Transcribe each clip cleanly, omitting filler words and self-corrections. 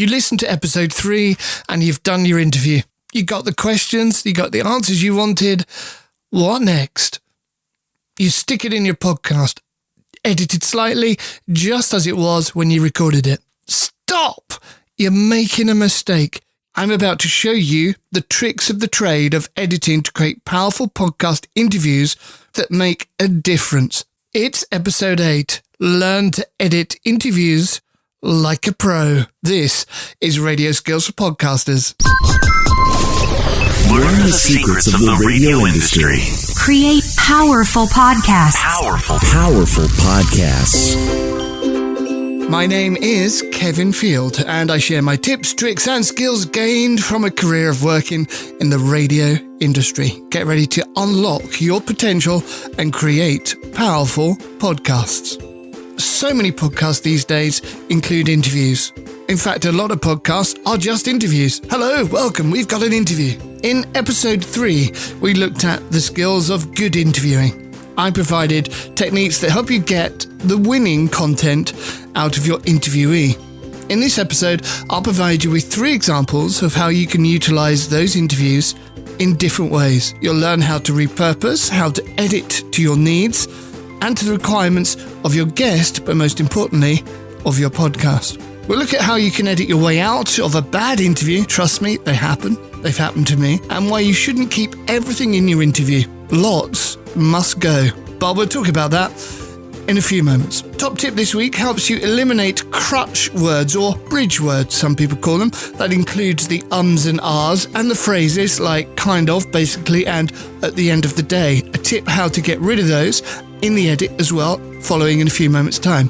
You listened to episode 3 and you've done your interview. You got the questions, you got the answers you wanted. What next? You stick it in your podcast, edited slightly, just as it was when you recorded it. Stop! You're making a mistake. I'm about to show you the tricks of the trade of editing to create powerful podcast interviews that make a difference. It's episode 8. Learn to edit interviews like a pro. This is Radio Skills for Podcasters. Learn the secrets of the radio industry. Create powerful podcasts. Powerful podcasts. My name is Kevin Field, and I share my tips, tricks, and skills gained from a career of working in the radio industry. Get ready to unlock your potential and create powerful podcasts. So many podcasts these days include interviews. In fact, a lot of podcasts are just interviews. Hello, welcome, we've got an interview. In episode 3, we looked at the skills of good interviewing. I provided techniques that help you get the winning content out of your interviewee. In this episode, I'll provide you with 3 examples of how you can utilize those interviews in different ways. You'll learn how to repurpose, how to edit to your needs, and to the requirements of your guest, but most importantly, of your podcast. We'll look at how you can edit your way out of a bad interview. Trust me, they happen. They've happened to me. And why you shouldn't keep everything in your interview. Lots must go. But we'll talk about that in a few moments. Top tip this week helps you eliminate crutch words, or bridge words, some people call them. That includes the ums and ahs and the phrases like kind of, basically, and at the end of the day. A tip how to get rid of those in the edit as well, following in a few moments' time.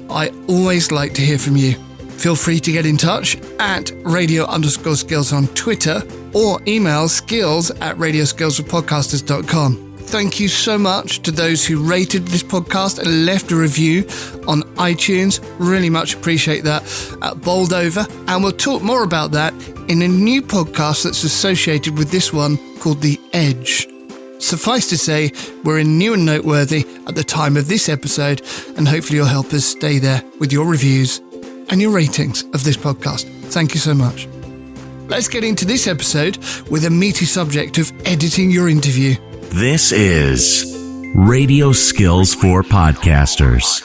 I always like to hear from you. Feel free to get in touch at radio_skills on Twitter or email skills@radioskillsforpodcasters.com. Thank you so much to those who rated this podcast and left a review on iTunes. Really much appreciate that. Bowled over. And we'll talk more about that in a new podcast that's associated with this one called The Edge. Suffice to say, we're in new and noteworthy at the time of this episode, and hopefully you'll help us stay there with your reviews and your ratings of this podcast. Thank you so much. Let's get into this episode with a meaty subject of editing your interview. This is Radio Skills for Podcasters.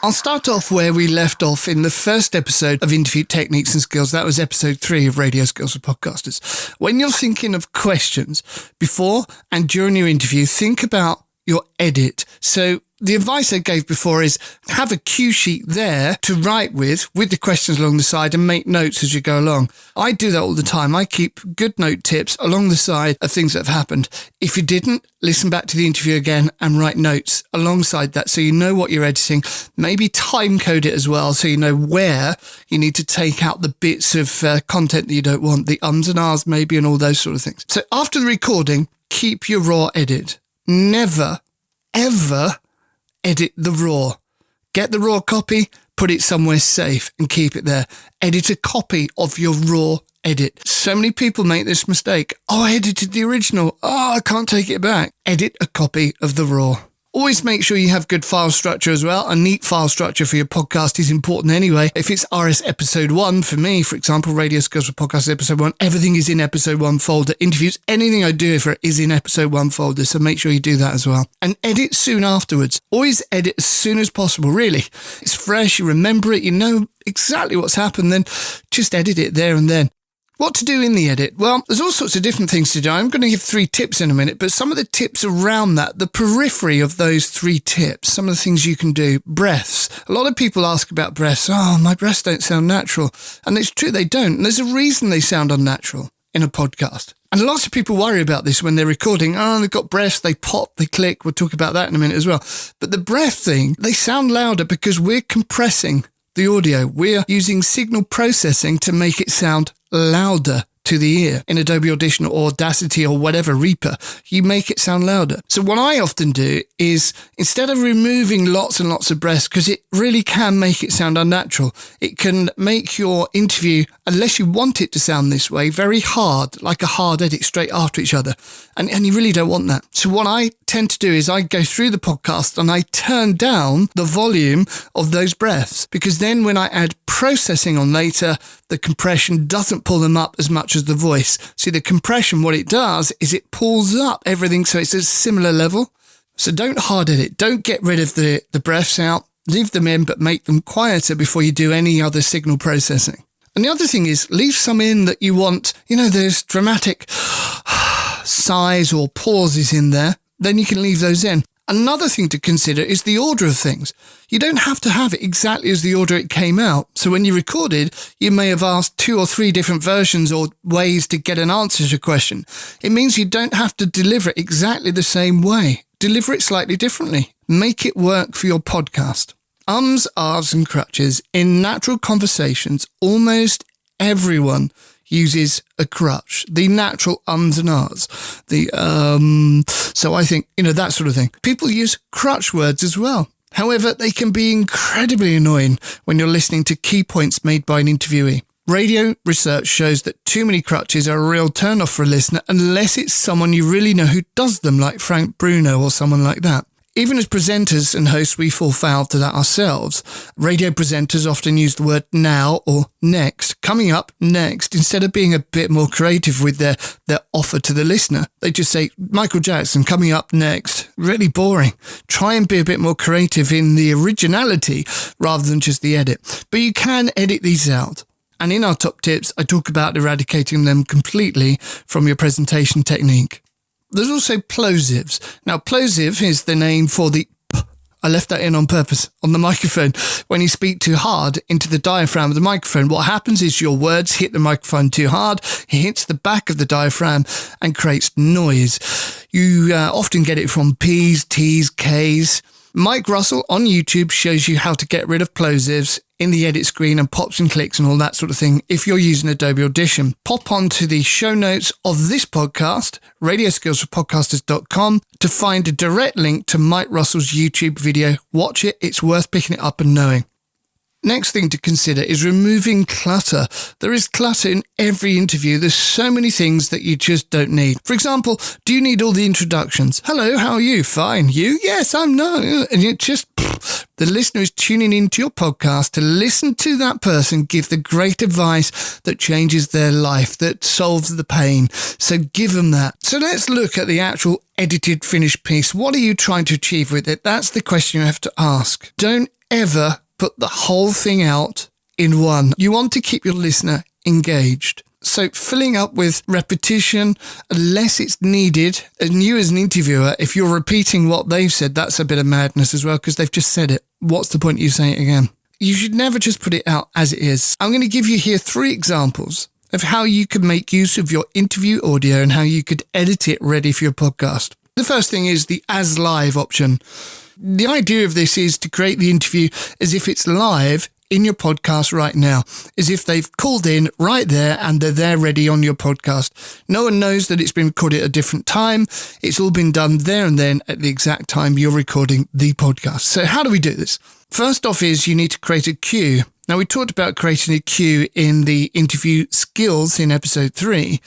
I'll start off where we left off in the first episode of Interview Techniques and Skills. That was episode 3 of Radio Skills for Podcasters. When you're thinking of questions before and during your interview, think about your edit. So the advice I gave before is have a cue sheet there to write with the questions along the side and make notes as you go along. I do that all the time. I keep good note tips along the side of things that have happened. If you didn't, listen back to the interview again and write notes alongside that so you know what you're editing. Maybe time code it as well so you know where you need to take out the bits of content that you don't want, the ums and ahs maybe and all those sort of things. So after the recording, keep your raw edit. Never, ever edit the raw. Get the raw copy, put it somewhere safe and keep it there. Edit a copy of your raw edit. So many people make this mistake. Oh, I edited the original. Oh, I can't take it back. Edit a copy of the raw. Always make sure you have good file structure as well. A neat file structure for your podcast is important anyway. If it's RS episode 1, for me, for example, Radio Skills for Podcasters episode 1, everything is in episode 1 folder. Interviews, anything I do for it is in episode 1 folder. So make sure you do that as well. And edit soon afterwards. Always edit as soon as possible, really. It's fresh, you remember it, you know exactly what's happened, then just edit it there and then. What to do in the edit? Well, there's all sorts of different things to do. I'm going to give 3 tips in a minute, but some of the tips around that, the periphery of those 3 tips, some of the things you can do. Breaths. A lot of people ask about breaths. Oh, my breaths don't sound natural. And it's true, they don't. And there's a reason they sound unnatural in a podcast. And lots of people worry about this when they're recording. Oh, they've got breaths, they pop, they click. We'll talk about that in a minute as well. But the breath thing, they sound louder because we're compressing the audio. We're using signal processing to make it sound louder to the ear in Adobe Audition or Audacity or whatever Reaper. You make it sound louder. So what I often do is, instead of removing lots and lots of breaths, because it really can make it sound unnatural, it can make your interview, unless you want it to sound this way, very hard, like a hard edit straight after each other. And you really don't want that. So what I tend to do is I go through the podcast and I turn down the volume of those breaths, because then when I add processing on later, the compression doesn't pull them up as much as the voice. See, the compression, what it does is it pulls up everything so it's a similar level. So don't hard edit. Don't get rid of the breaths out. Leave them in, but make them quieter before you do any other signal processing. And the other thing is, leave some in that you want, there's dramatic sighs or pauses in there. Then you can leave those in. Another thing to consider is the order of things. You don't have to have it exactly as the order it came out. So when you recorded, you may have asked 2 or 3 different versions or ways to get an answer to a question. It means you don't have to deliver it exactly the same way. Deliver it slightly differently. Make it work for your podcast. Ums, ahs, and crutches. In natural conversations, almost everyone uses a crutch. The natural ums and ahs. So I think, that sort of thing. People use crutch words as well. However, they can be incredibly annoying when you're listening to key points made by an interviewee. Radio research shows that too many crutches are a real turn-off for a listener unless it's someone you really know who does them, like Frank Bruno or someone like that. Even as presenters and hosts, we fall foul to that ourselves. Radio presenters often use the word now or next, coming up next, instead of being a bit more creative with their offer to the listener. They just say, Michael Jackson coming up next. Really boring. Try and be a bit more creative in the originality rather than just the edit. But you can edit these out. And in our top tips, I talk about eradicating them completely from your presentation technique. There's also plosives. Now, plosive is the name for the I left that in on purpose on the microphone. When you speak too hard into the diaphragm of the microphone, what happens is your words hit the microphone too hard. It hits the back of the diaphragm and creates noise. You often get it from P's, T's, K's. Mike Russell on YouTube shows you how to get rid of plosives in the edit screen and pops and clicks and all that sort of thing if you're using Adobe Audition. Pop onto the show notes of this podcast, radioskillsforpodcasters.com, to find a direct link to Mike Russell's YouTube video. Watch it. It's worth picking it up and knowing. Next thing to consider is removing clutter. There is clutter in every interview. There's so many things that you just don't need. For example, do you need all the introductions? Hello, how are you? Fine. You? Yes, I'm not. And it just, the listener is tuning into your podcast to listen to that person give the great advice that changes their life, that solves the pain. So give them that. So let's look at the actual edited finished piece. What are you trying to achieve with it? That's the question you have to ask. Don't ever put the whole thing out in one. You want to keep your listener engaged. So filling up with repetition, unless it's needed, and you as an interviewer, if you're repeating what they've said, that's a bit of madness as well, because they've just said it. What's the point of you saying it again? You should never just put it out as it is. I'm going to give you here 3 examples of how you could make use of your interview audio and how you could edit it ready for your podcast. The first thing is the as live option. The idea of this is to create the interview as if it's live in your podcast right now, as if they've called in right there and they're there ready on your podcast. No one knows that it's been recorded at a different time. It's all been done there and then at the exact time you're recording the podcast. So how do we do this? First off is you need to create a cue. Now, we talked about creating a cue in the interview skills in episode 3.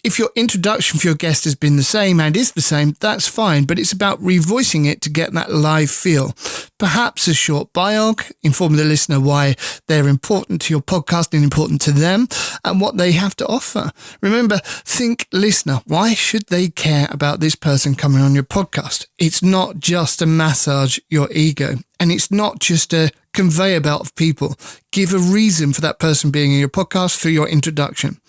If your introduction for your guest has been the same and is the same, that's fine, but it's about revoicing it to get that live feel. Perhaps a short biog, informing the listener why they're important to your podcast and important to them and what they have to offer. Remember, think listener. Why should they care about this person coming on your podcast? It's not just to massage your ego, and it's not just a conveyor belt of people. Give a reason for that person being in your podcast for your introduction.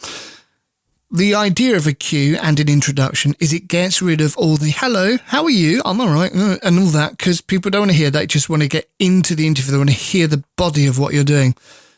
The idea of a cue and an introduction is it gets rid of all the hello, how are you, I'm all right, and all that, because people don't want to hear that, just want to get into the interview. They want to hear the body of what you're doing.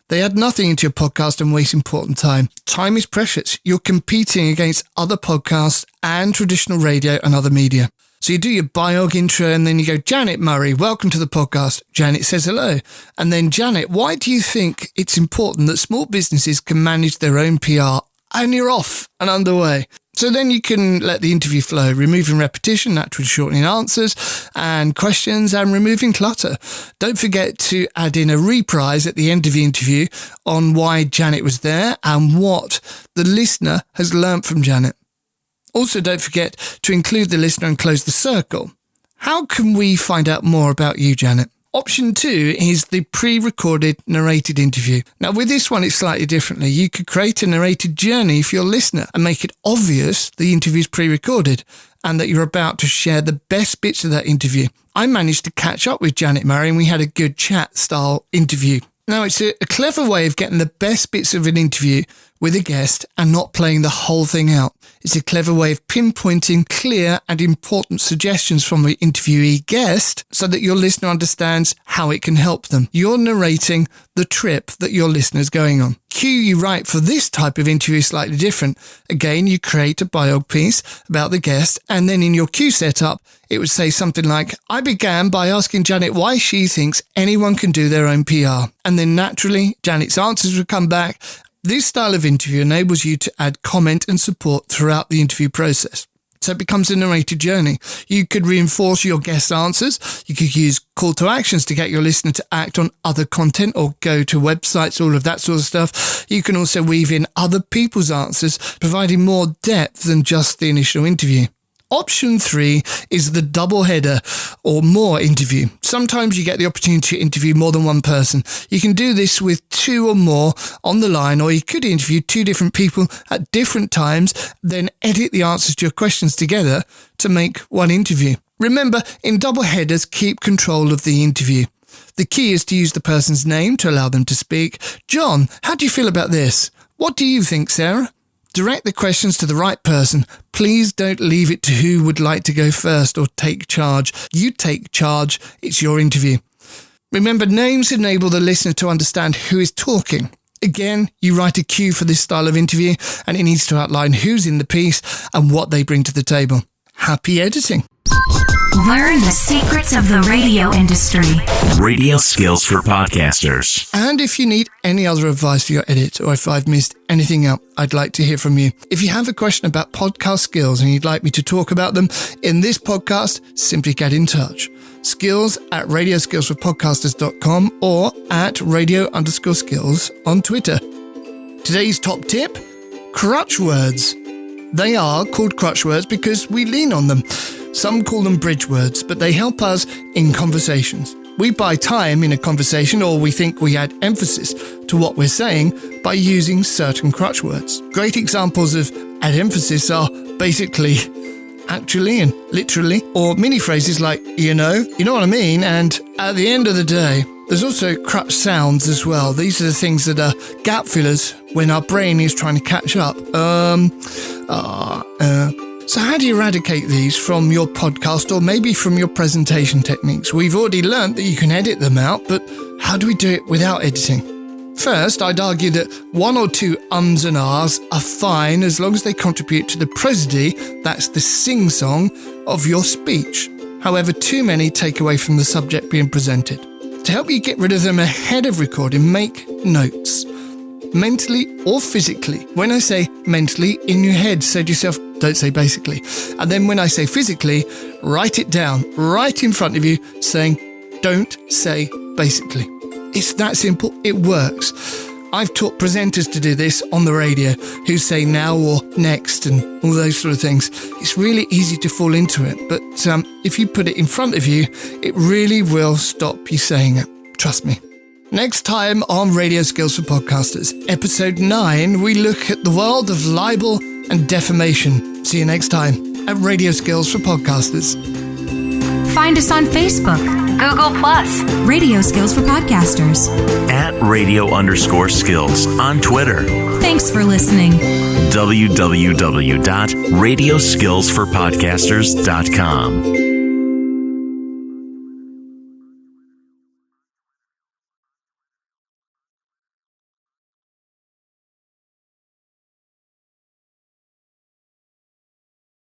They add nothing into your podcast and waste important time. Time is precious. You're competing against other podcasts and traditional radio and other media. So you do your biog intro and then you go, Janet Murray, welcome to the podcast. Janet says hello. And then, Janet, why do you think it's important that small businesses can manage their own PR and you're off and underway. So then you can let the interview flow, removing repetition, naturally shortening answers and questions, and removing clutter. Don't forget to add in a reprise at the end of the interview on why Janet was there and what the listener has learnt from Janet. Also, don't forget to include the listener and close the circle. How can we find out more about you, Janet? Option 2 is the pre-recorded narrated interview. Now, with this one, it's slightly differently. You could create a narrated journey for your listener and make it obvious the interview is pre-recorded and that you're about to share the best bits of that interview. I managed to catch up with Janet Murray and we had a good chat-style interview. Now, it's a clever way of getting the best bits of an interview with a guest and not playing the whole thing out. It's a clever way of pinpointing clear and important suggestions from the interviewee guest so that your listener understands how it can help them. You're narrating the trip that your listener's going on. Cue you write for this type of interview is slightly different. Again, you create a bio piece about the guest, and then in your cue setup, it would say something like, I began by asking Janet why she thinks anyone can do their own PR. And then naturally, Janet's answers would come back. This style of interview enables you to add comment and support throughout the interview process. So it becomes a narrated journey. You could reinforce your guest answers. You could use call to actions to get your listener to act on other content or go to websites, all of that sort of stuff. You can also weave in other people's answers, providing more depth than just the initial interview. Option 3 is the double header or more interview. Sometimes you get the opportunity to interview more than one person. You can do this with 2 or more on the line, or you could interview 2 different people at different times, then edit the answers to your questions together to make one interview. Remember, in double headers, keep control of the interview. The key is to use the person's name to allow them to speak. John, how do you feel about this? What do you think, Sarah? Direct the questions to the right person. Please don't leave it to who would like to go first or take charge. You take charge. It's your interview. Remember, names enable the listener to understand who is talking. Again, you write a cue for this style of interview, and it needs to outline who's in the piece and what they bring to the table. Happy editing. Learn the secrets of the radio industry. Radio skills for podcasters. And if you need any other advice for your edit, or if I've missed anything out, I'd like to hear from you. If you have a question about podcast skills and you'd like me to talk about them in this podcast, simply get in touch. skills@radioskillsforpodcasters.com or at radio_skills on Twitter. Today's top tip, crutch words. They are called crutch words because we lean on them. Some call them bridge words, but they help us in conversations. We buy time in a conversation, or we think we add emphasis to what we're saying by using certain crutch words. Great examples of add emphasis are basically, actually, and literally, or mini phrases like, you know what I mean, and at the end of the day. There's also crutch sounds as well. These are the things that are gap fillers when our brain is trying to catch up. So how do you eradicate these from your podcast or maybe from your presentation techniques? We've already learnt that you can edit them out, but how do we do it without editing? First, I'd argue that 1 or 2 ums and ahs are fine as long as they contribute to the prosody, that's the sing-song, of your speech. However, too many take away from the subject being presented. To help you get rid of them ahead of recording, make notes. Mentally or physically. When I say mentally, in your head, say to yourself, don't say basically. And then when I say physically, write it down right in front of you saying, don't say basically. It's that simple. It works. I've taught presenters to do this on the radio who say now or next and all those sort of things. It's really easy to fall into it, but if you put it in front of you, it really will stop you saying it. Trust me. Next time on Radio Skills for Podcasters, episode 9, we look at the world of libel and defamation. See you next time at Radio Skills for Podcasters. Find us on Facebook, Google+, Radio Skills for Podcasters. At radio_skills on Twitter. Thanks for listening. www.radioskillsforpodcasters.com.